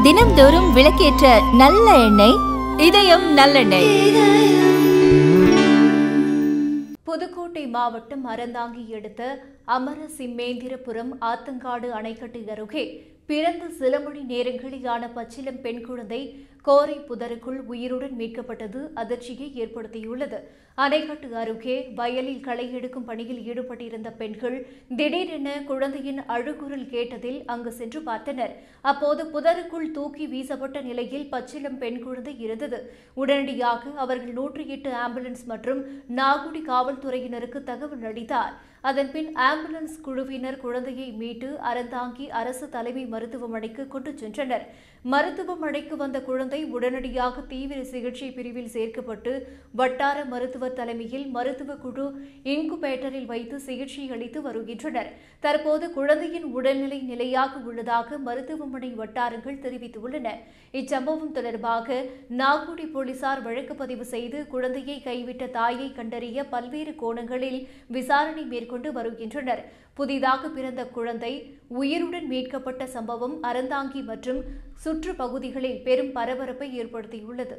தினம்தோறும் விளக்கேற்ற நல்ல எண்ணெய் இதயம் நல்லெண்ணெய். புதுக்கோட்டை மாவட்டம் அறந்தாங்கி அடுத்த அமரசிம்மேந்திரபுரம் ஆத்தங்காடு அணைக்கட்டு அருகே பிறந்த சில மணி நேரங்களிலான பச்சிளம் பெண் குழந்தை கோரை புதருக்குள் உயிருடன் மீட்கப்பட்டது அதிர்ச்சியை ஏற்படுத்தியுள்ளது. அணைக்கட்டு அருகே வயலில் களை எடுக்கும் பணியில் ஈடுபட்டிருந்த பெண்கள் திடீரென குழந்தையின் அழுகுரல் கேட்டதில் அங்கு சென்று பார்த்தனர். அப்போது புதருக்குள் தூக்கி வீசப்பட்ட நிலையில் பச்சிளம் பெண் குழந்தை இருந்தது. உடனடியாக அவர்கள் 108 ஆம்புலன்ஸ் மற்றும் நாகுடி காவல்துறையினருக்கு தகவல் அளித்தார். அதன்பின் ஆம்புலன்ஸ் குழுவினர் குழந்தையை மீட்டு அறந்தாங்கி அரசு தலைமை மருத்துவமனைக்கு கொண்டு சென்றனர். மருத்துவமனைக்கு வந்த குழந்தை உடனடியாக தீவிர சிகிச்சை பிரிவில் சேர்க்கப்பட்டு வட்டார மருத்துவர் தலைமையில் மருத்துவ குழு இன்குபேட்டரில் வைத்து சிகிச்சை அளித்து வருகின்றனர். தற்போது குழந்தையின் உடல்நிலை நிலையாக உள்ளதாக மருத்துவமனை வட்டாரங்கள் தெரிவித்துள்ளன. இச்சம்பவம் தொடர்பாக நாகுடி போலீசார் வழக்கு பதிவு செய்து குழந்தையை கைவிட்ட தாயை கண்டறிய பல்வேறு கோணங்களில் விசாரணை மேற்கொண்டு வருகின்றனர். புதிதாக பிறந்த குழந்தை உயிருடன் மீட்கப்பட்ட சம்பவம் அறந்தாங்கி மற்றும் சுற்று பகுதிகளில் பெரும் பரபரப்பை ஏற்படுத்தியுள்ளது.